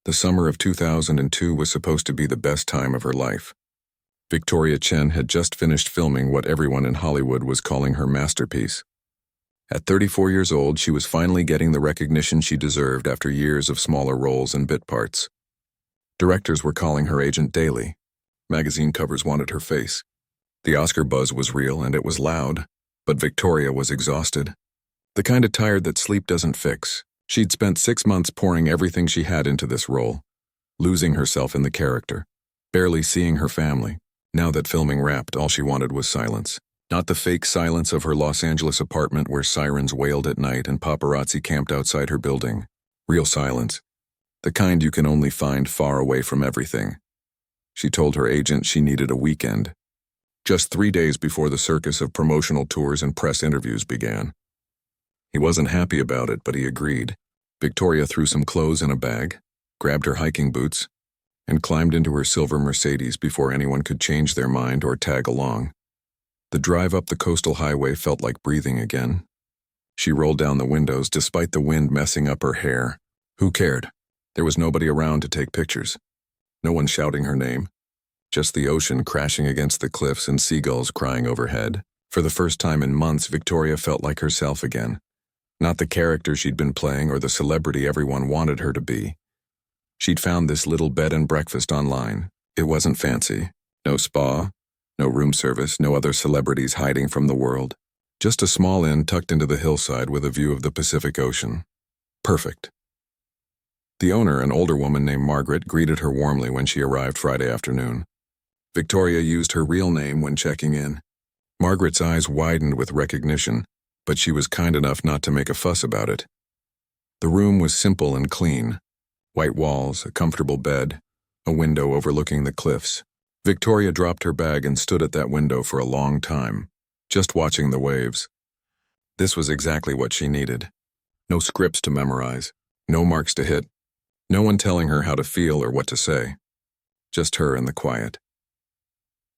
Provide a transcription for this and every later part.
The summer of 2002 was supposed to be the best time of her life. Victoria Chen had just finished filming what everyone in Hollywood was calling her masterpiece. At 34 years old, she was finally getting the recognition she deserved after years of smaller roles and bit parts. Directors were calling her agent daily. Magazine covers wanted her face. The Oscar buzz was real and it was loud, but Victoria was exhausted. The kind of tired that sleep doesn't fix. She'd spent 6 months pouring everything she had into this role, losing herself in the character, barely seeing her family. Now that filming wrapped, all she wanted was silence. Not the fake silence of her Los Angeles apartment where sirens wailed at night and paparazzi camped outside her building. Real silence. The kind you can only find far away from everything. She told her agent she needed a weekend. Just 3 days before the circus of promotional tours and press interviews began. He wasn't happy about it, but he agreed. Victoria threw some clothes in a bag, grabbed her hiking boots, and climbed into her silver Mercedes before anyone could change their mind or tag along. The drive up the coastal highway felt like breathing again. She rolled down the windows despite the wind messing up her hair. Who cared? There was nobody around to take pictures. No one shouting her name. Just the ocean crashing against the cliffs and seagulls crying overhead. For the first time in months, Victoria felt like herself again. Not the character she'd been playing or the celebrity everyone wanted her to be. She'd found this little bed and breakfast online. It wasn't fancy. No spa, no room service, no other celebrities hiding from the world. Just a small inn tucked into the hillside with a view of the Pacific Ocean. Perfect. The owner, an older woman named Margaret, greeted her warmly when she arrived Friday afternoon. Victoria used her real name when checking in. Margaret's eyes widened with recognition, but she was kind enough not to make a fuss about it. The room was simple and clean. White walls, a comfortable bed, a window overlooking the cliffs. Victoria dropped her bag and stood at that window for a long time, just watching the waves. This was exactly what she needed. No scripts to memorize, no marks to hit, no one telling her how to feel or what to say. Just her and the quiet.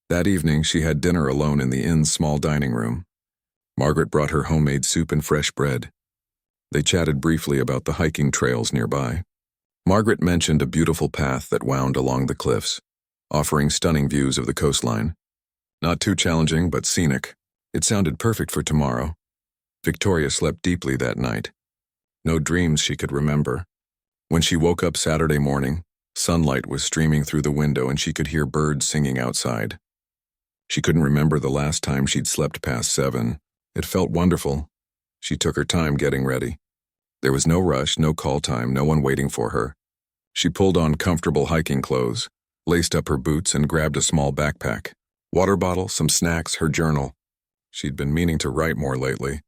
That evening, she had dinner alone in the inn's small dining room. Margaret brought her homemade soup and fresh bread. They chatted briefly about the hiking trails nearby. Margaret mentioned a beautiful path that wound along the cliffs, offering stunning views of the coastline. Not too challenging, but scenic. It sounded perfect for tomorrow. Victoria slept deeply that night. No dreams she could remember. When she woke up Saturday morning, sunlight was streaming through the window and she could hear birds singing outside. She couldn't remember the last time she'd slept past 7. It felt wonderful. She took her time getting ready. There was no rush, no call time, no one waiting for her. She pulled on comfortable hiking clothes, laced up her boots, and grabbed a small backpack. Water bottle, some snacks, her journal. She'd been meaning to write more lately.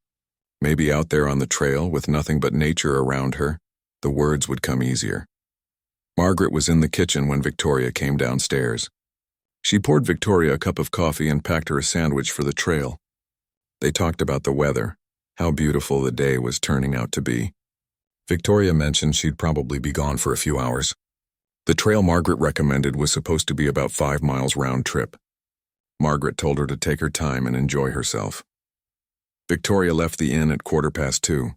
Maybe out there on the trail with nothing but nature around her, the words would come easier. Margaret was in the kitchen when Victoria came downstairs. She poured Victoria a cup of coffee and packed her a sandwich for the trail. They talked about the weather, how beautiful the day was turning out to be. Victoria mentioned she'd probably be gone for a few hours. The trail Margaret recommended was supposed to be about 5 miles round trip. Margaret told her to take her time and enjoy herself. Victoria left the inn at 2:15.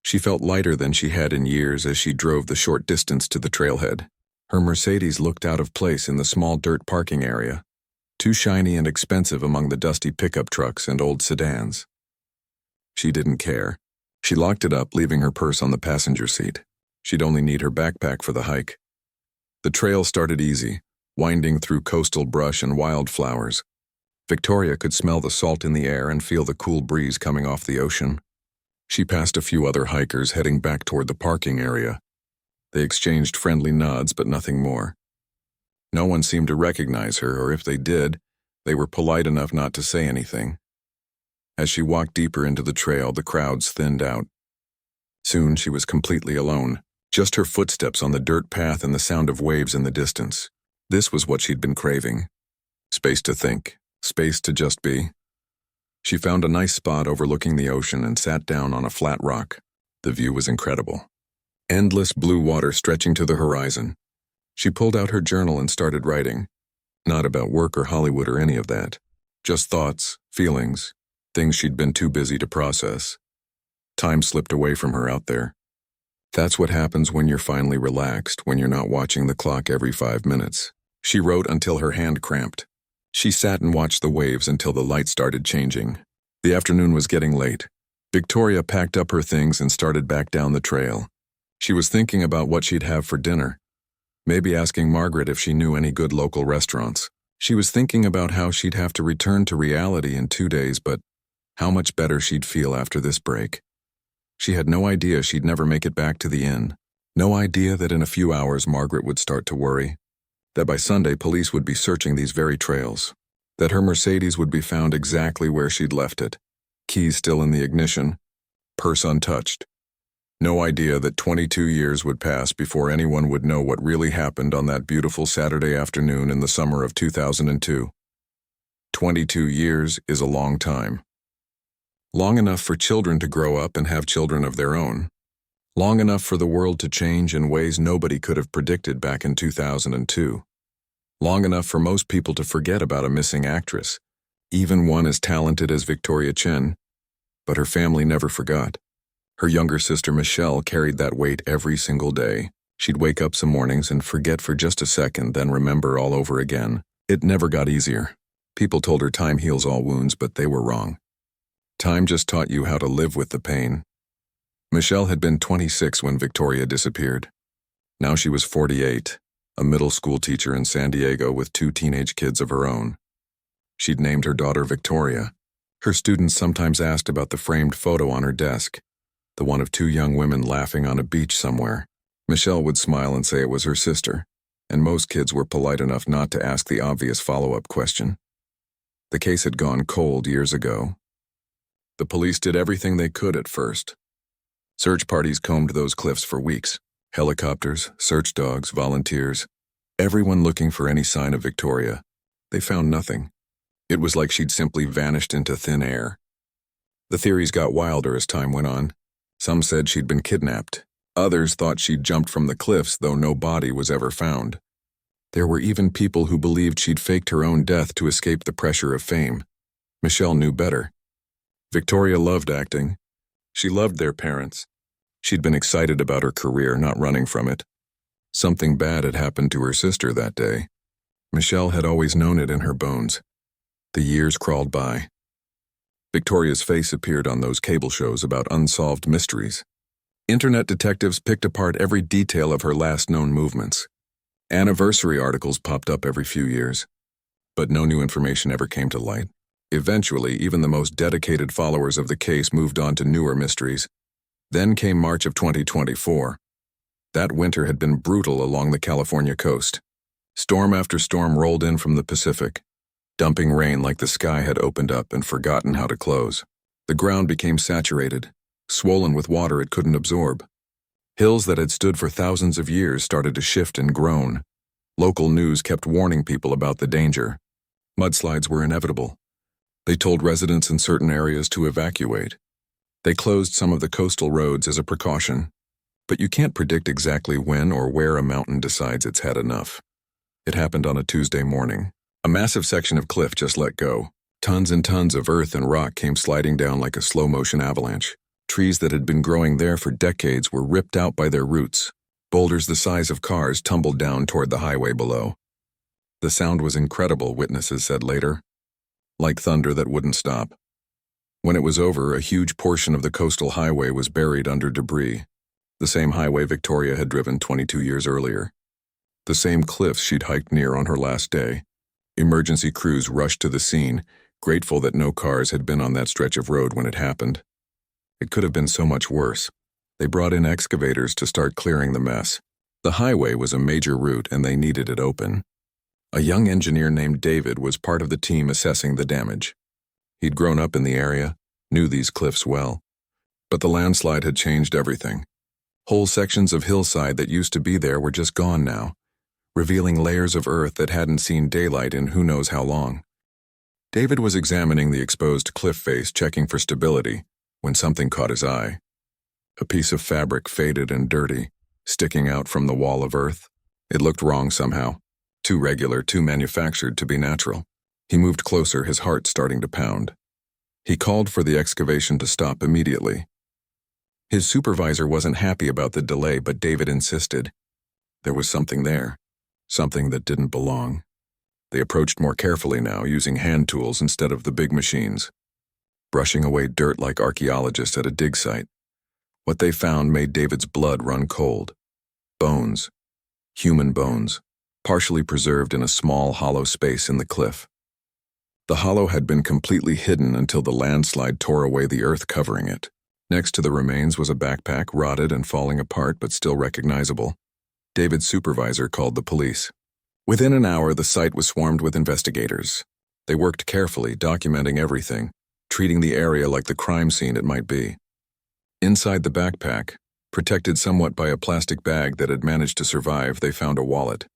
She felt lighter than she had in years as she drove the short distance to the trailhead. Her Mercedes looked out of place in the small dirt parking area, too shiny and expensive among the dusty pickup trucks and old sedans. She didn't care. She locked it up, leaving her purse on the passenger seat. She'd only need her backpack for the hike. The trail started easy, winding through coastal brush and wildflowers. Victoria could smell the salt in the air and feel the cool breeze coming off the ocean. She passed a few other hikers heading back toward the parking area. They exchanged friendly nods, but nothing more. No one seemed to recognize her, or if they did, they were polite enough not to say anything. As she walked deeper into the trail, the crowds thinned out. Soon she was completely alone, just her footsteps on the dirt path and the sound of waves in the distance. This was what she'd been craving. Space to think, space to just be. She found a nice spot overlooking the ocean and sat down on a flat rock. The view was incredible. Endless blue water stretching to the horizon. She pulled out her journal and started writing. Not about work or Hollywood or any of that. Just thoughts, feelings, things she'd been too busy to process. Time slipped away from her out there. That's what happens when you're finally relaxed, when you're not watching the clock every 5 minutes. She wrote until her hand cramped. She sat and watched the waves until the light started changing. The afternoon was getting late. Victoria packed up her things and started back down the trail. She was thinking about what she'd have for dinner. Maybe asking Margaret if she knew any good local restaurants. She was thinking about how she'd have to return to reality in 2 days, but how much better she'd feel after this break. She had no idea she'd never make it back to the inn. No idea that in a few hours Margaret would start to worry. That by Sunday police would be searching these very trails. That her Mercedes would be found exactly where she'd left it. Keys still in the ignition. Purse untouched. No idea that 22 years would pass before anyone would know what really happened on that beautiful Saturday afternoon in the summer of 2002. 22 years is a long time. Long enough for children to grow up and have children of their own. Long enough for the world to change in ways nobody could have predicted back in 2002. Long enough for most people to forget about a missing actress, even one as talented as Victoria Chen. But her family never forgot. Her younger sister Michelle carried that weight every single day. She'd wake up some mornings and forget for just a second, then remember all over again. It never got easier. People told her time heals all wounds, but they were wrong. Time just taught you how to live with the pain. Michelle had been 26 when Victoria disappeared. Now she was 48, a middle school teacher in San Diego with 2 teenage kids of her own. She'd named her daughter Victoria. Her students sometimes asked about the framed photo on her desk, the one of 2 young women laughing on a beach somewhere. Michelle would smile and say it was her sister, and most kids were polite enough not to ask the obvious follow-up question. The case had gone cold years ago. The police did everything they could at first. Search parties combed those cliffs for weeks. Helicopters, search dogs, volunteers, everyone looking for any sign of Victoria. They found nothing. It was like she'd simply vanished into thin air. The theories got wilder as time went on. Some said she'd been kidnapped. Others thought she'd jumped from the cliffs, though no body was ever found. There were even people who believed she'd faked her own death to escape the pressure of fame. Michelle knew better. Victoria loved acting. She loved their parents. She'd been excited about her career, not running from it. Something bad had happened to her sister that day. Michelle had always known it in her bones. The years crawled by. Victoria's face appeared on those cable shows about unsolved mysteries. Internet detectives picked apart every detail of her last known movements. Anniversary articles popped up every few years. But no new information ever came to light. Eventually, even the most dedicated followers of the case moved on to newer mysteries. Then came March of 2024. That winter had been brutal along the California coast. Storm after storm rolled in from the Pacific, dumping rain like the sky had opened up and forgotten how to close. The ground became saturated, swollen with water it couldn't absorb. Hills that had stood for thousands of years started to shift and groan. Local news kept warning people about the danger. Mudslides were inevitable. They told residents in certain areas to evacuate. They closed some of the coastal roads as a precaution. But you can't predict exactly when or where a mountain decides it's had enough. It happened on a Tuesday morning. A massive section of cliff just let go. Tons and tons of earth and rock came sliding down like a slow-motion avalanche. Trees that had been growing there for decades were ripped out by their roots. Boulders the size of cars tumbled down toward the highway below. The sound was incredible, witnesses said later. Like thunder that wouldn't stop. When it was over, a huge portion of the coastal highway was buried under debris. The same highway Victoria had driven 22 years earlier. The same cliffs she'd hiked near on her last day. Emergency crews rushed to the scene, grateful that no cars had been on that stretch of road when it happened. It could have been so much worse. They brought in excavators to start clearing the mess. The highway was a major route and they needed it open. A young engineer named David was part of the team assessing the damage. He'd grown up in the area, knew these cliffs well. But the landslide had changed everything. Whole sections of hillside that used to be there were just gone now, revealing layers of earth that hadn't seen daylight in who knows how long. David was examining the exposed cliff face, checking for stability, when something caught his eye. A piece of fabric, faded and dirty, sticking out from the wall of earth. It looked wrong somehow, too regular, too manufactured to be natural. He moved closer, his heart starting to pound. He called for the excavation to stop immediately. His supervisor wasn't happy about the delay, but David insisted. There was something there, something that didn't belong. They approached more carefully now, using hand tools instead of the big machines, brushing away dirt like archaeologists at a dig site. What they found made David's blood run cold. Bones. Human bones, partially preserved in a small, hollow space in the cliff. The hollow had been completely hidden until the landslide tore away the earth covering it. Next to the remains was a backpack, rotted and falling apart but still recognizable. David's supervisor called the police. Within an hour, the site was swarmed with investigators. They worked carefully, documenting everything, treating the area like the crime scene it might be. Inside the backpack, protected somewhat by a plastic bag that had managed to survive, they found a wallet.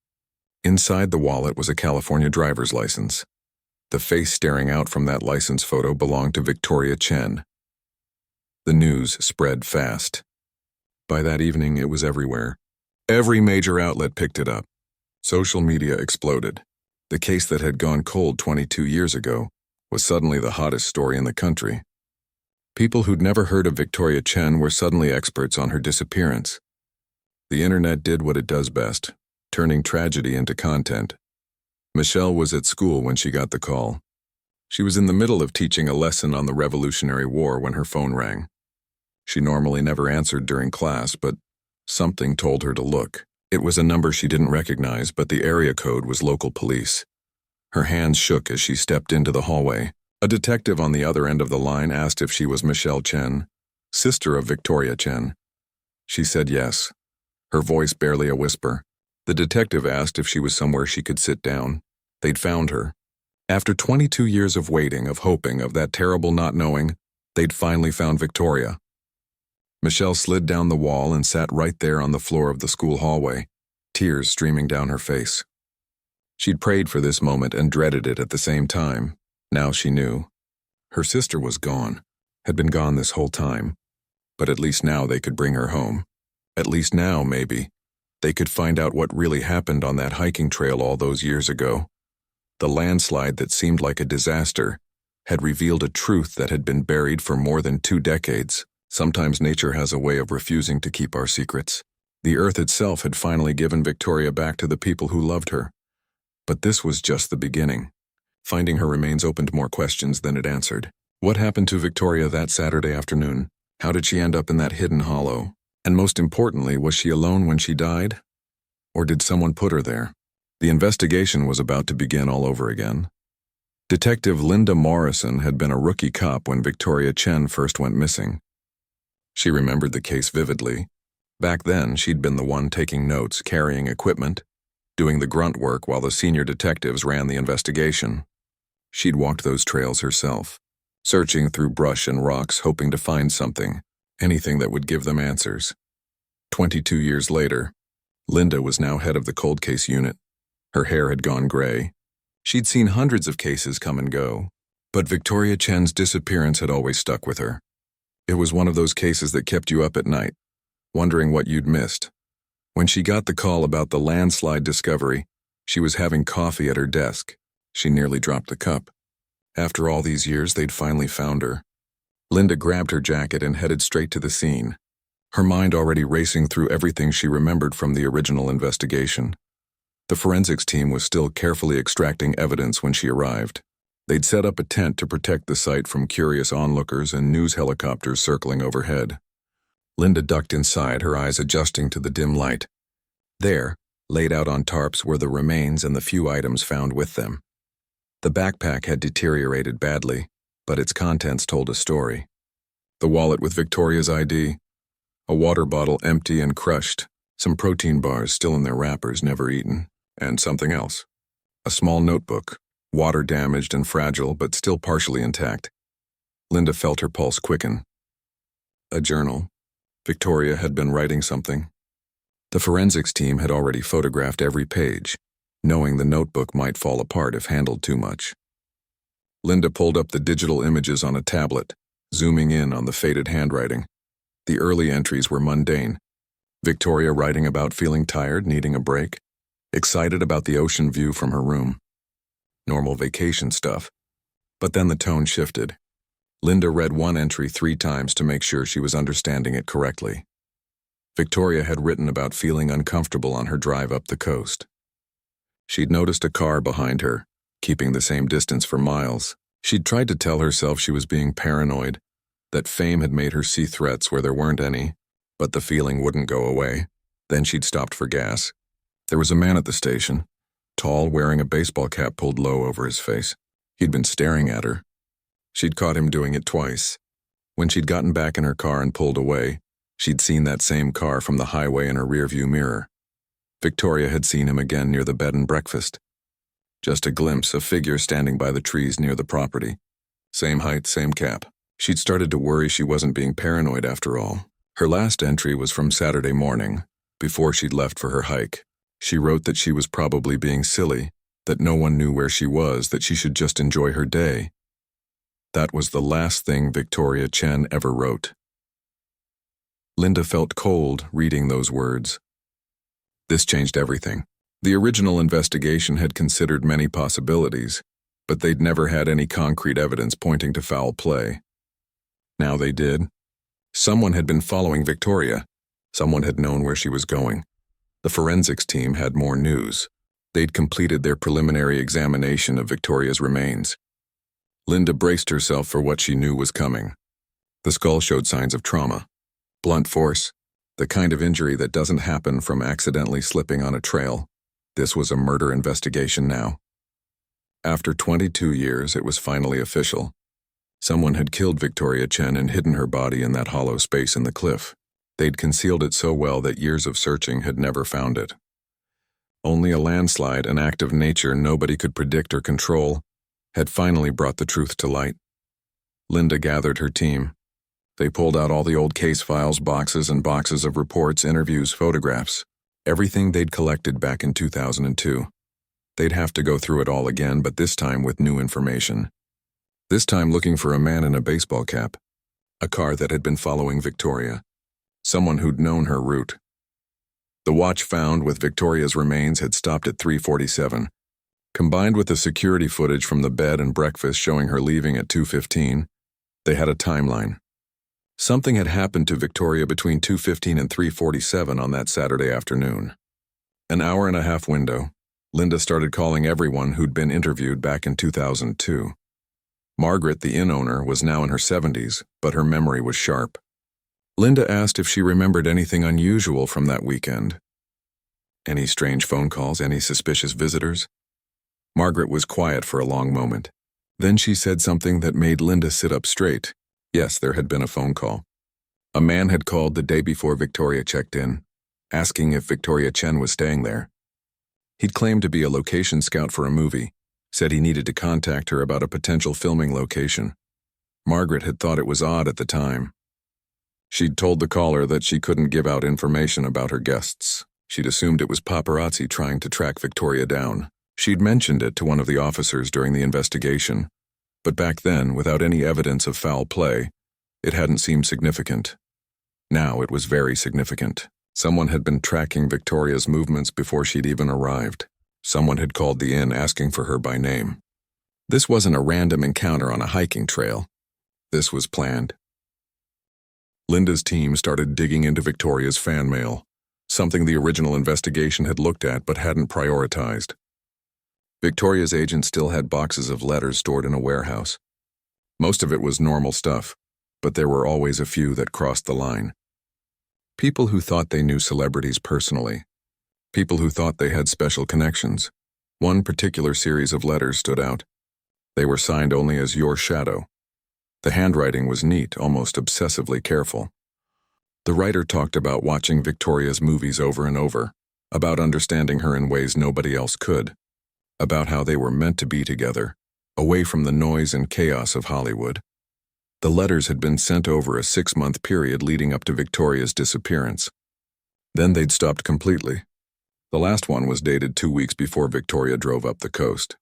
Inside the wallet was a California driver's license. The face staring out from that license photo belonged to Victoria Chen. The news spread fast. By that evening, it was everywhere. Every major outlet picked it up. Social media exploded. The case that had gone cold 22 years ago was suddenly the hottest story in the country. People who'd never heard of Victoria Chen were suddenly experts on her disappearance. The internet did what it does best, turning tragedy into content. Michelle was at school when she got the call. She was in the middle of teaching a lesson on the Revolutionary War when her phone rang. She normally never answered during class, but something told her to look. It was a number she didn't recognize, but the area code was local police. Her hands shook as she stepped into the hallway. A detective on the other end of the line asked if she was Michelle Chen, sister of Victoria Chen. She said yes, her voice barely a whisper. The detective asked if she was somewhere she could sit down. They'd found her. After 22 years of waiting, of hoping, of that terrible not knowing, they'd finally found Victoria. Michelle slid down the wall and sat right there on the floor of the school hallway, tears streaming down her face. She'd prayed for this moment and dreaded it at the same time. Now she knew. Her sister was gone, had been gone this whole time. But at least now they could bring her home. At least now, maybe, they could find out what really happened on that hiking trail all those years ago. The landslide that seemed like a disaster had revealed a truth that had been buried for more than 2 decades. Sometimes nature has a way of refusing to keep our secrets. The earth itself had finally given Victoria back to the people who loved her. But this was just the beginning. Finding her remains opened more questions than it answered. What happened to Victoria that Saturday afternoon? How did she end up in that hidden hollow? And most importantly, was she alone when she died? Or did someone put her there? The investigation was about to begin all over again. Detective Linda Morrison had been a rookie cop when Victoria Chen first went missing. She remembered the case vividly. Back then, she'd been the one taking notes, carrying equipment, doing the grunt work while the senior detectives ran the investigation. She'd walked those trails herself, searching through brush and rocks, hoping to find something, anything that would give them answers. 22 years later, Linda was now head of the cold case unit. Her hair had gone gray. She'd seen hundreds of cases come and go, but Victoria Chen's disappearance had always stuck with her. It was one of those cases that kept you up at night, wondering what you'd missed. When she got the call about the landslide discovery, she was having coffee at her desk. She nearly dropped the cup. After all these years, they'd finally found her. Linda grabbed her jacket and headed straight to the scene, her mind already racing through everything she remembered from the original investigation. The forensics team was still carefully extracting evidence when she arrived. They'd set up a tent to protect the site from curious onlookers and news helicopters circling overhead. Linda ducked inside, her eyes adjusting to the dim light. There, laid out on tarps, were the remains and the few items found with them. The backpack had deteriorated badly, but its contents told a story. The wallet with Victoria's ID, a water bottle empty and crushed, some protein bars still in their wrappers, never eaten, and something else. A small notebook, water-damaged and fragile, but still partially intact. Linda felt her pulse quicken. A journal. Victoria had been writing something. The forensics team had already photographed every page, knowing the notebook might fall apart if handled too much. Linda pulled up the digital images on a tablet, zooming in on the faded handwriting. The early entries were mundane. Victoria writing about feeling tired, needing a break, excited about the ocean view from her room. Normal vacation stuff. But then the tone shifted. Linda read one entry 3 times to make sure she was understanding it correctly. Victoria had written about feeling uncomfortable on her drive up the coast. She'd noticed a car behind her, keeping the same distance for miles. She'd tried to tell herself she was being paranoid, that fame had made her see threats where there weren't any, but the feeling wouldn't go away. Then she'd stopped for gas. There was a man at the station, tall, wearing a baseball cap pulled low over his face. He'd been staring at her. She'd caught him doing it twice. When she'd gotten back in her car and pulled away, she'd seen that same car from the highway in her rearview mirror. Victoria had seen him again near the bed and breakfast. Just a glimpse, a figure standing by the trees near the property. Same height, same cap. She'd started to worry she wasn't being paranoid after all. Her last entry was from Saturday morning, before she'd left for her hike. She wrote that she was probably being silly, that no one knew where she was, that she should just enjoy her day. That was the last thing Victoria Chen ever wrote. Linda felt cold reading those words. This changed everything. The original investigation had considered many possibilities, but they'd never had any concrete evidence pointing to foul play. Now they did. Someone had been following Victoria. Someone had known where she was going. The forensics team had more news. They'd completed their preliminary examination of Victoria's remains. Linda braced herself for what she knew was coming. The skull showed signs of trauma. Blunt force, the kind of injury that doesn't happen from accidentally slipping on a trail. This was a murder investigation now. After 22 years, it was finally official. Someone had killed Victoria Chen and hidden her body in that hollow space in the cliff. They'd concealed it so well that years of searching had never found it. Only a landslide, an act of nature nobody could predict or control, had finally brought the truth to light. Linda gathered her team. They pulled out all the old case files, boxes and boxes of reports, interviews, photographs, everything they'd collected back in 2002. They'd have to go through it all again, but this time with new information. This time looking for a man in a baseball cap, a car that had been following Victoria, someone who'd known her route. The watch found with Victoria's remains had stopped at 3:47. Combined with the security footage from the bed and breakfast showing her leaving at 2:15, they had a timeline. Something had happened to Victoria between 2:15 and 3:47 on that Saturday afternoon. An hour-and-a-half window. Linda started calling everyone who'd been interviewed back in 2002. Margaret, the inn owner, was now in her 70s, but her memory was sharp. Linda asked if she remembered anything unusual from that weekend. Any strange phone calls, any suspicious visitors? Margaret was quiet for a long moment. Then she said something that made Linda sit up straight. Yes, there had been a phone call. A man had called the day before Victoria checked in, asking if Victoria Chen was staying there. He'd claimed to be a location scout for a movie, said he needed to contact her about a potential filming location. Margaret had thought it was odd at the time. She'd told the caller that she couldn't give out information about her guests. She'd assumed it was paparazzi trying to track Victoria down. She'd mentioned it to one of the officers during the investigation, but back then, without any evidence of foul play, it hadn't seemed significant. Now it was very significant. Someone had been tracking Victoria's movements before she'd even arrived. Someone had called the inn asking for her by name. This wasn't a random encounter on a hiking trail. This was planned. Linda's team started digging into Victoria's fan mail, something the original investigation had looked at but hadn't prioritized. Victoria's agent still had boxes of letters stored in a warehouse. Most of it was normal stuff, but there were always a few that crossed the line. People who thought they knew celebrities personally. People who thought they had special connections. One particular series of letters stood out. They were signed only as Your Shadow. The handwriting was neat, almost obsessively careful. The writer talked about watching Victoria's movies over and over, about understanding her in ways nobody else could, about how they were meant to be together, away from the noise and chaos of Hollywood. The letters had been sent over a 6-month period leading up to Victoria's disappearance. Then they'd stopped completely. The last one was dated 2 weeks before Victoria drove up the coast.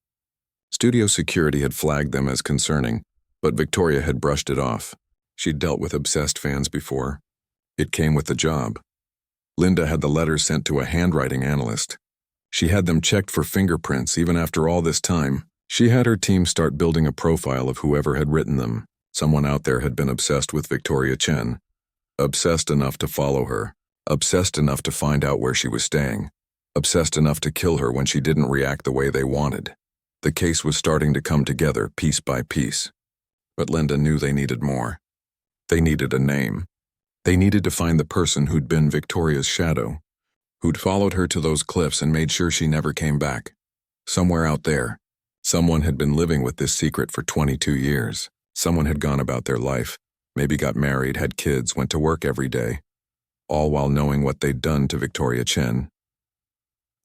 Studio security had flagged them as concerning, but Victoria had brushed it off. She'd dealt with obsessed fans before. It came with the job. Linda had the letters sent to a handwriting analyst. She had them checked for fingerprints even after all this time. She had her team start building a profile of whoever had written them. Someone out there had been obsessed with Victoria Chen. Obsessed enough to follow her. Obsessed enough to find out where she was staying. Obsessed enough to kill her when she didn't react the way they wanted. The case was starting to come together piece by piece. But Linda knew they needed more. They needed a name. They needed to find the person who'd been Victoria's shadow, who'd followed her to those cliffs and made sure she never came back. Somewhere out there, someone had been living with this secret for 22 years. Someone had gone about their life, maybe got married, had kids, went to work every day, all while knowing what they'd done to Victoria Chen.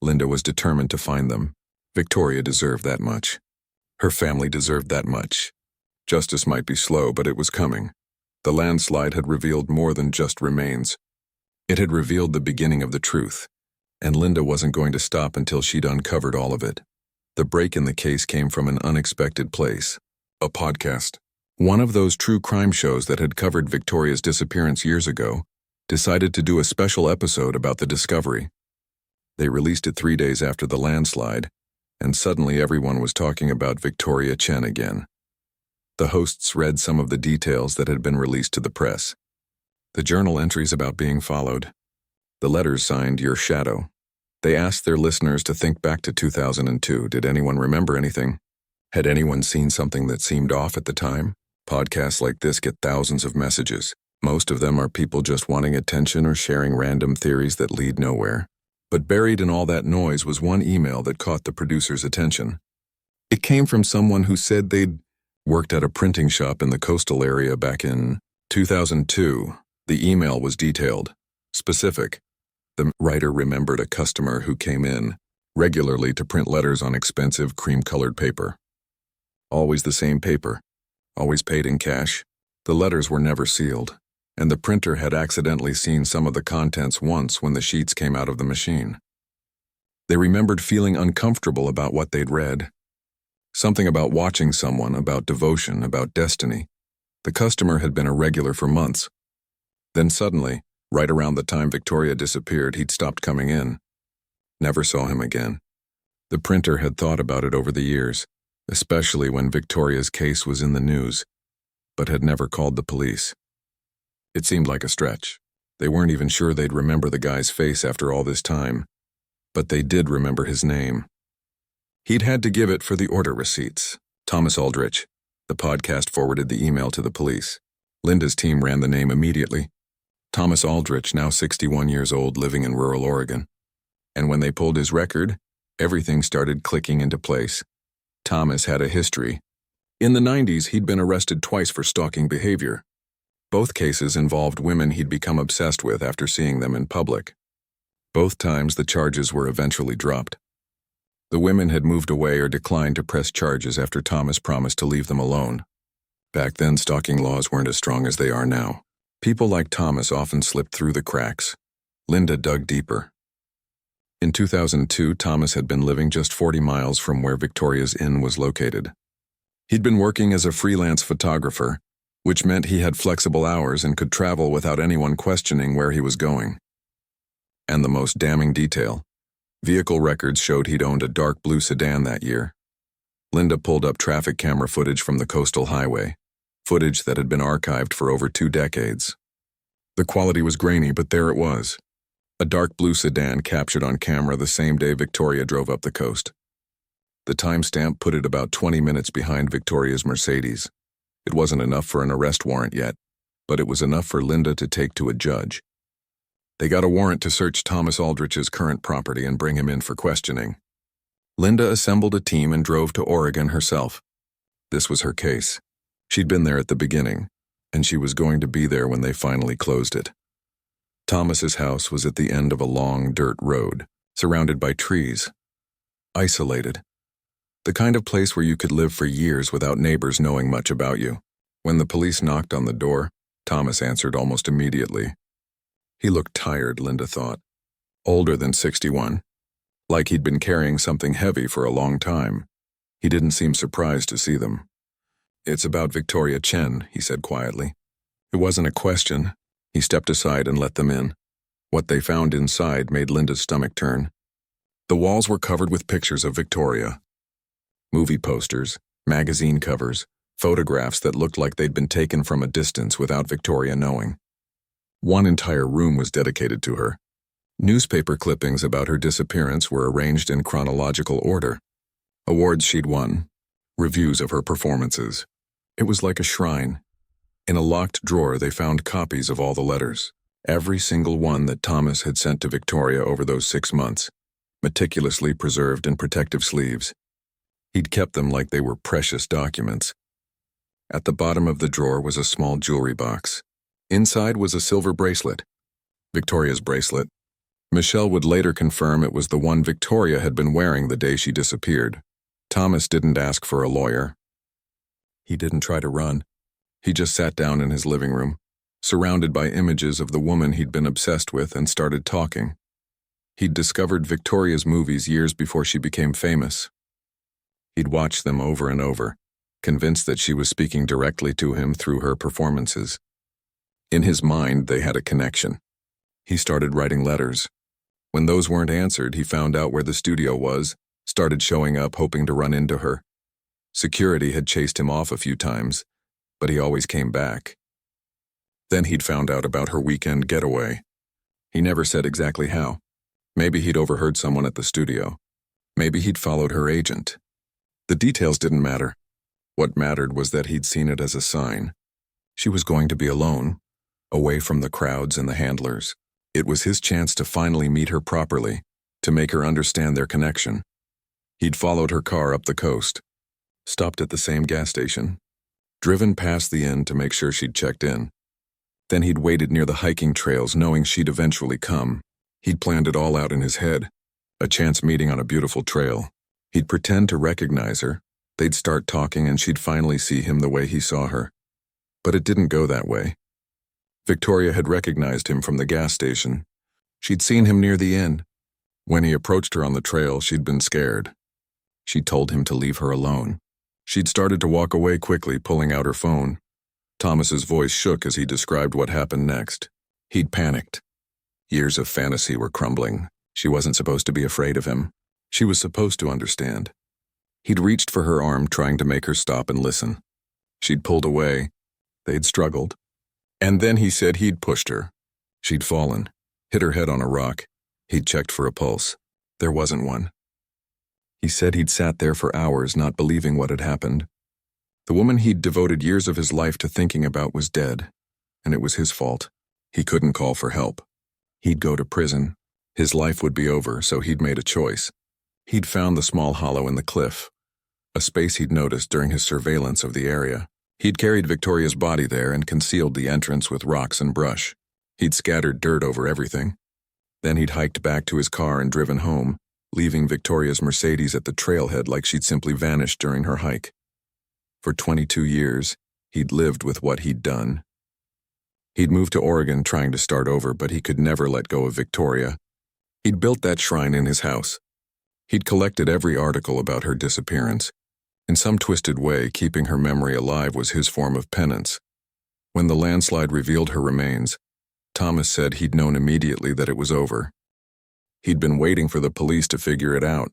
Linda was determined to find them. Victoria deserved that much. Her family deserved that much. Justice might be slow, but it was coming. The landslide had revealed more than just remains. It had revealed the beginning of the truth, and Linda wasn't going to stop until she'd uncovered all of it. The break in the case came from an unexpected place. A podcast. One of those true crime shows that had covered Victoria's disappearance years ago decided to do a special episode about the discovery. They released it 3 days after the landslide, and suddenly everyone was talking about Victoria Chen again. The hosts read some of the details that had been released to the press. The journal entries about being followed. The letters signed "Your Shadow." They asked their listeners to think back to 2002. Did anyone remember anything? Had anyone seen something that seemed off at the time? Podcasts like this get thousands of messages. Most of them are people just wanting attention or sharing random theories that lead nowhere. But buried in all that noise was one email that caught the producer's attention. It came from someone who said they'd worked at a printing shop in the coastal area back in 2002. The email was detailed, specific. The writer remembered a customer who came in regularly to print letters on expensive cream-colored paper. Always the same paper, always paid in cash. The letters were never sealed, and the printer had accidentally seen some of the contents once when the sheets came out of the machine. They remembered feeling uncomfortable about what they'd read. Something about watching someone, about devotion, about destiny. The customer had been a regular for months. Then suddenly, right around the time Victoria disappeared, he'd stopped coming in. Never saw him again. The printer had thought about it over the years, especially when Victoria's case was in the news, but had never called the police. It seemed like a stretch. They weren't even sure they'd remember the guy's face after all this time, but they did remember his name. He'd had to give it for the order receipts. Thomas Aldrich. The podcast forwarded the email to the police. Linda's team ran the name immediately. Thomas Aldrich, now 61 years old, living in rural Oregon. And when they pulled his record, everything started clicking into place. Thomas had a history. In the 90s, he'd been arrested twice for stalking behavior. Both cases involved women he'd become obsessed with after seeing them in public. Both times the charges were eventually dropped. The women had moved away or declined to press charges after Thomas promised to leave them alone. Back then, stalking laws weren't as strong as they are now. People like Thomas often slipped through the cracks. Linda dug deeper. In 2002, Thomas had been living just 40 miles from where Victoria's Inn was located. He'd been working as a freelance photographer, which meant he had flexible hours and could travel without anyone questioning where he was going. And the most damning detail, vehicle records showed he'd owned a dark blue sedan that year. Linda pulled up traffic camera footage from the coastal highway, footage that had been archived for over 2 decades. The quality was grainy, but there it was. A dark blue sedan captured on camera the same day Victoria drove up the coast. The timestamp put it about 20 minutes behind Victoria's Mercedes. It wasn't enough for an arrest warrant yet, but it was enough for Linda to take to a judge. They got a warrant to search Thomas Aldrich's current property and bring him in for questioning. Linda assembled a team and drove to Oregon herself. This was her case. She'd been there at the beginning, and she was going to be there when they finally closed it. Thomas's house was at the end of a long dirt road, surrounded by trees. Isolated. The kind of place where you could live for years without neighbors knowing much about you. When the police knocked on the door, Thomas answered almost immediately. He looked tired, Linda thought. Older than 61. Like he'd been carrying something heavy for a long time. He didn't seem surprised to see them. "It's about Victoria Chen," he said quietly. It wasn't a question. He stepped aside and let them in. What they found inside made Linda's stomach turn. The walls were covered with pictures of Victoria. Movie posters, magazine covers, photographs that looked like they'd been taken from a distance without Victoria knowing. One entire room was dedicated to her. Newspaper clippings about her disappearance were arranged in chronological order. Awards she'd won, reviews of her performances. It was like a shrine. In a locked drawer, they found copies of all the letters, every single one that Thomas had sent to Victoria over those 6 months, meticulously preserved in protective sleeves. He'd kept them like they were precious documents. At the bottom of the drawer was a small jewelry box. Inside was a silver bracelet, Victoria's bracelet. Michelle would later confirm it was the one Victoria had been wearing the day she disappeared. Thomas didn't ask for a lawyer. He didn't try to run. He just sat down in his living room, surrounded by images of the woman he'd been obsessed with, and started talking. He'd discovered Victoria's movies years before she became famous. He'd watched them over and over, convinced that she was speaking directly to him through her performances. In his mind, they had a connection. He started writing letters. When those weren't answered, he found out where the studio was, started showing up hoping to run into her. Security had chased him off a few times, but he always came back. Then he'd found out about her weekend getaway. He never said exactly how. Maybe he'd overheard someone at the studio. Maybe he'd followed her agent. The details didn't matter. What mattered was that he'd seen it as a sign. She was going to be alone, away from the crowds and the handlers. It was his chance to finally meet her properly, to make her understand their connection. He'd followed her car up the coast, stopped at the same gas station, driven past the inn to make sure she'd checked in. Then he'd waited near the hiking trails, knowing she'd eventually come. He'd planned it all out in his head, a chance meeting on a beautiful trail. He'd pretend to recognize her, they'd start talking, and she'd finally see him the way he saw her. But it didn't go that way. Victoria had recognized him from the gas station. She'd seen him near the inn. When he approached her on the trail, she'd been scared. She'd told him to leave her alone. She'd started to walk away quickly, pulling out her phone. Thomas's voice shook as he described what happened next. He'd panicked. Years of fantasy were crumbling. She wasn't supposed to be afraid of him. She was supposed to understand. He'd reached for her arm, trying to make her stop and listen. She'd pulled away. They'd struggled. And then he said he'd pushed her. She'd fallen, hit her head on a rock. He'd checked for a pulse. There wasn't one. He said he'd sat there for hours, not believing what had happened. The woman he'd devoted years of his life to thinking about was dead, and it was his fault. He couldn't call for help. He'd go to prison. His life would be over, so he'd made a choice. He'd found the small hollow in the cliff, a space he'd noticed during his surveillance of the area. He'd carried Victoria's body there and concealed the entrance with rocks and brush. He'd scattered dirt over everything. Then he'd hiked back to his car and driven home, leaving Victoria's Mercedes at the trailhead like she'd simply vanished during her hike. For 22 years, he'd lived with what he'd done. He'd moved to Oregon trying to start over, but he could never let go of Victoria. He'd built that shrine in his house. He'd collected every article about her disappearance. In some twisted way, keeping her memory alive was his form of penance. When the landslide revealed her remains, Thomas said he'd known immediately that it was over. He'd been waiting for the police to figure it out.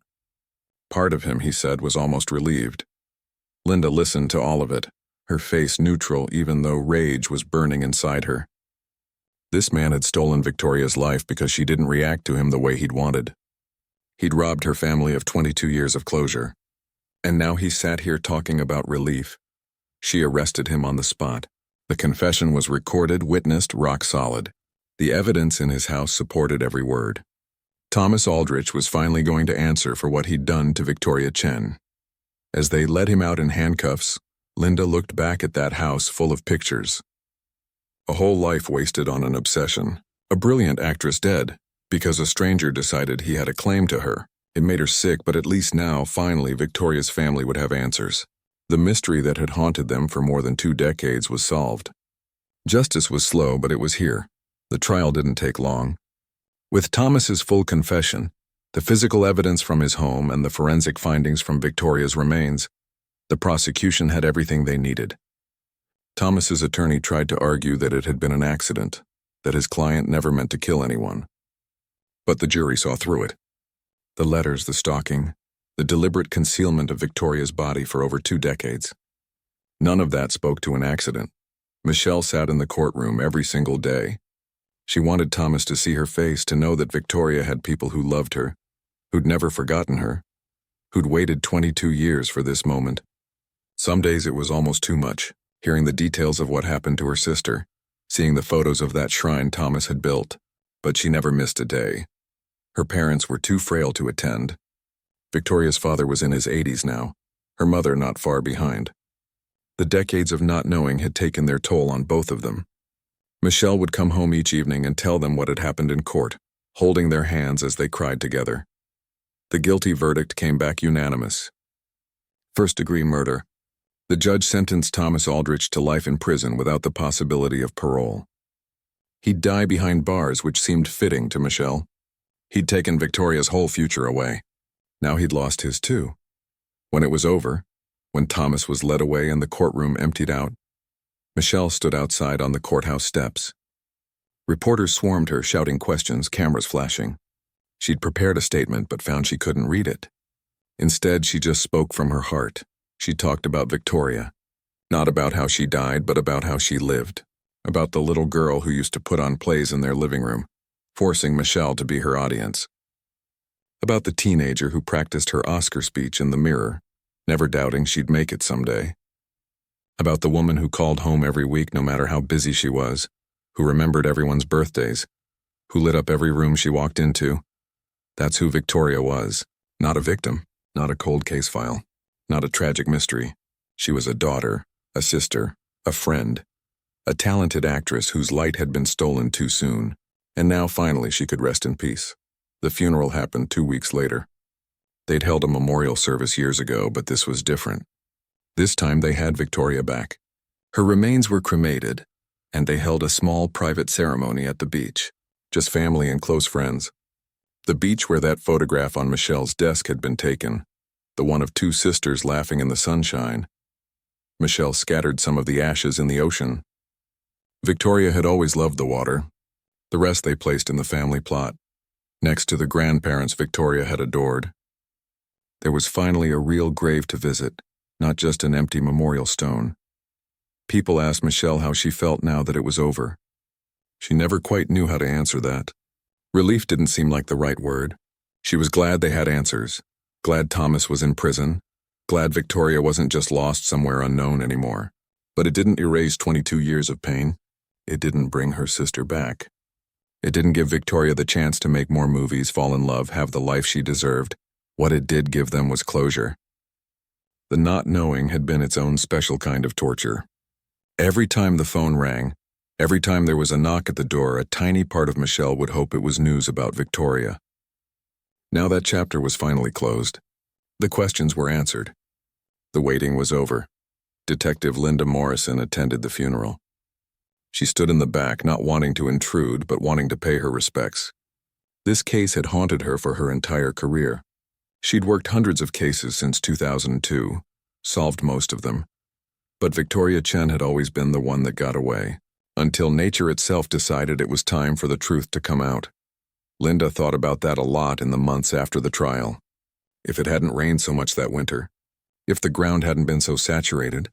Part of him, he said, was almost relieved. Linda listened to all of it, her face neutral even though rage was burning inside her. This man had stolen Victoria's life because she didn't react to him the way he'd wanted. He'd robbed her family of 22 years of closure. And now he sat here talking about relief. She arrested him on the spot. The confession was recorded, witnessed, rock solid. The evidence in his house supported every word. Thomas Aldrich was finally going to answer for what he'd done to Victoria Chen. As they led him out in handcuffs, Linda looked back at that house full of pictures. A whole life wasted on an obsession. A brilliant actress dead, because a stranger decided he had a claim to her. It made her sick, but at least now, finally, Victoria's family would have answers. The mystery that had haunted them for more than 2 decades was solved. Justice was slow, but it was here. The trial didn't take long. With Thomas's full confession, the physical evidence from his home, and the forensic findings from Victoria's remains, the prosecution had everything they needed. Thomas's attorney tried to argue that it had been an accident, that his client never meant to kill anyone. But the jury saw through it. The letters, the stalking, the deliberate concealment of Victoria's body for over 2 decades. None of that spoke to an accident. Michelle sat in the courtroom every single day. She wanted Thomas to see her face, to know that Victoria had people who loved her, who'd never forgotten her, who'd waited 22 years for this moment. Some days it was almost too much, hearing the details of what happened to her sister, seeing the photos of that shrine Thomas had built, but she never missed a day. Her parents were too frail to attend. Victoria's father was in his 80s now, her mother not far behind. The decades of not knowing had taken their toll on both of them. Michelle would come home each evening and tell them what had happened in court, holding their hands as they cried together. The guilty verdict came back unanimous. First-degree murder. The judge sentenced Thomas Aldrich to life in prison without the possibility of parole. He'd die behind bars, which seemed fitting to Michelle. He'd taken Victoria's whole future away. Now he'd lost his too. When it was over, when Thomas was led away and the courtroom emptied out, Michelle stood outside on the courthouse steps. Reporters swarmed her, shouting questions, cameras flashing. She'd prepared a statement but found she couldn't read it. Instead, she just spoke from her heart. She talked about Victoria. Not about how she died, but about how she lived. About the little girl who used to put on plays in their living room, forcing Michelle to be her audience. About the teenager who practiced her Oscar speech in the mirror, never doubting she'd make it someday. About the woman who called home every week no matter how busy she was, who remembered everyone's birthdays, who lit up every room she walked into. That's who Victoria was. Not a victim, not a cold case file, not a tragic mystery. She was a daughter, a sister, a friend, a talented actress whose light had been stolen too soon, and now finally she could rest in peace. The funeral happened 2 weeks later. They'd held a memorial service years ago, but this was different. This time they had Victoria back. Her remains were cremated, and they held a small private ceremony at the beach, just family and close friends. The beach where that photograph on Michelle's desk had been taken, the one of two sisters laughing in the sunshine. Michelle scattered some of the ashes in the ocean. Victoria had always loved the water. The rest they placed in the family plot, next to the grandparents Victoria had adored. There was finally a real grave to visit, not just an empty memorial stone. People asked Michelle how she felt now that it was over. She never quite knew how to answer that. Relief didn't seem like the right word. She was glad they had answers, glad Thomas was in prison, glad Victoria wasn't just lost somewhere unknown anymore. But it didn't erase 22 years of pain. It didn't bring her sister back. It didn't give Victoria the chance to make more movies, fall in love, have the life she deserved. What it did give them was closure. The not knowing had been its own special kind of torture. Every time the phone rang, every time there was a knock at the door, a tiny part of Michelle would hope it was news about Victoria. Now that chapter was finally closed. The questions were answered. The waiting was over. Detective Linda Morrison attended the funeral. She stood in the back, not wanting to intrude, but wanting to pay her respects. This case had haunted her for her entire career. She'd worked hundreds of cases since 2002, solved most of them. But Victoria Chen had always been the one that got away, until nature itself decided it was time for the truth to come out. Linda thought about that a lot in the months after the trial. If it hadn't rained so much that winter, if the ground hadn't been so saturated,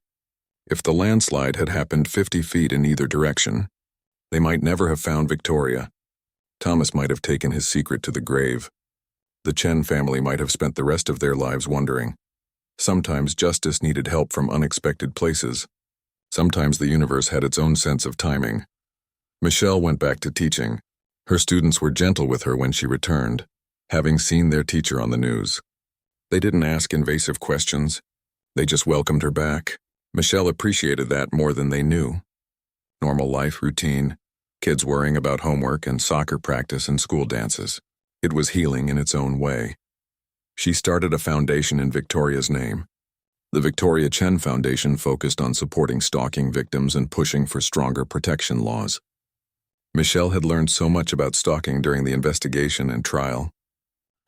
if the landslide had happened 50 feet in either direction, they might never have found Victoria. Thomas might have taken his secret to the grave. The Chen family might have spent the rest of their lives wondering. Sometimes justice needed help from unexpected places. Sometimes the universe had its own sense of timing. Michelle went back to teaching. Her students were gentle with her when she returned, having seen their teacher on the news. They didn't ask invasive questions. They just welcomed her back. Michelle appreciated that more than they knew. Normal life routine, kids worrying about homework and soccer practice and school dances. It was healing in its own way. She started a foundation in Victoria's name. The Victoria Chen Foundation focused on supporting stalking victims and pushing for stronger protection laws. Michelle had learned so much about stalking during the investigation and trial.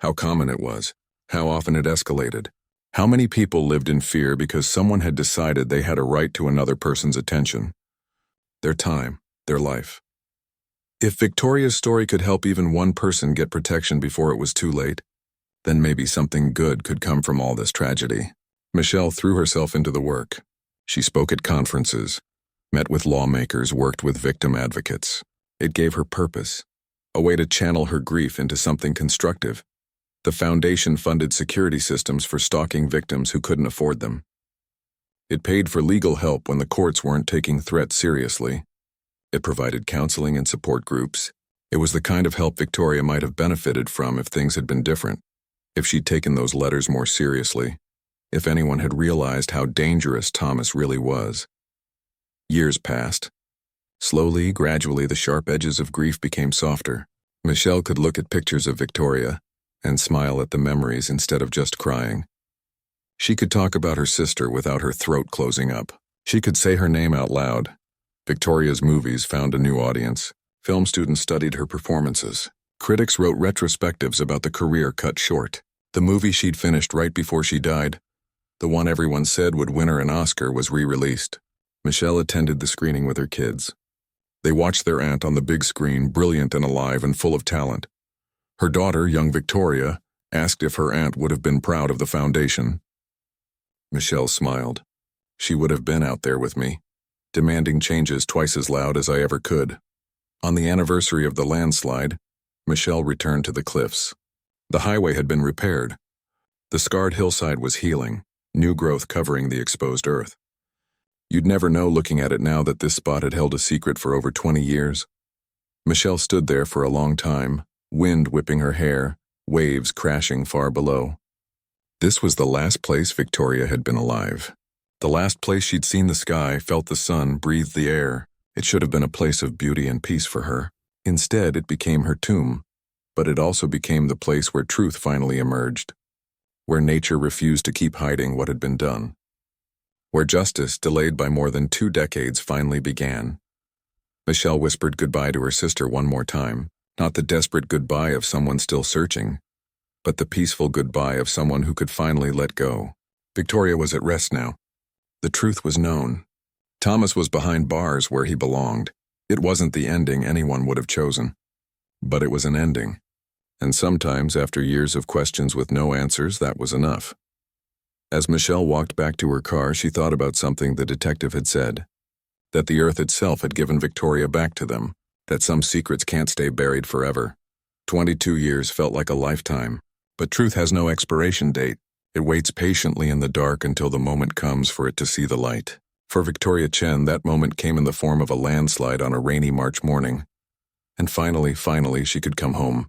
How common it was, how often it escalated, how many people lived in fear because someone had decided they had a right to another person's attention, their time, their life. If Victoria's story could help even one person get protection before it was too late, then maybe something good could come from all this tragedy. Michelle threw herself into the work. She spoke at conferences, met with lawmakers, worked with victim advocates. It gave her purpose, a way to channel her grief into something constructive. The foundation funded security systems for stalking victims who couldn't afford them. It paid for legal help when the courts weren't taking threats seriously. It provided counseling and support groups. It was the kind of help Victoria might have benefited from if things had been different, if she'd taken those letters more seriously, if anyone had realized how dangerous Thomas really was. Years passed. Slowly, gradually, the sharp edges of grief became softer. Michelle could look at pictures of Victoria and smile at the memories instead of just crying. She could talk about her sister without her throat closing up. She could say her name out loud. Victoria's movies found a new audience. Film students studied her performances. Critics wrote retrospectives about the career cut short. The movie she'd finished right before she died, the one everyone said would win her an Oscar, was re-released. Michelle attended the screening with her kids. They watched their aunt on the big screen, brilliant and alive and full of talent. Her daughter, young Victoria, asked if her aunt would have been proud of the foundation. Michelle smiled. She would have been out there with me, demanding changes twice as loud as I ever could. On the anniversary of the landslide, Michelle returned to the cliffs. The highway had been repaired. The scarred hillside was healing, new growth covering the exposed earth. You'd never know looking at it now that this spot had held a secret for over 20 years. Michelle stood there for a long time, wind whipping her hair, waves crashing far below. This was the last place Victoria had been alive. The last place she'd seen the sky, felt the sun, breathed the air. It should have been a place of beauty and peace for her. Instead, it became her tomb. But it also became the place where truth finally emerged, where nature refused to keep hiding what had been done, where justice, delayed by more than 2 decades, finally began. Michelle whispered goodbye to her sister one more time, not the desperate goodbye of someone still searching, but the peaceful goodbye of someone who could finally let go. Victoria was at rest now. The truth was known. Thomas was behind bars where he belonged. It wasn't the ending anyone would have chosen, but it was an ending. And sometimes, after years of questions with no answers, that was enough. As Michelle walked back to her car, she thought about something the detective had said, that the earth itself had given Victoria back to them, that some secrets can't stay buried forever. 22 years felt like a lifetime, but truth has no expiration date. It waits patiently in the dark until the moment comes for it to see the light. For Victoria Chen, that moment came in the form of a landslide on a rainy March morning. And finally, she could come home.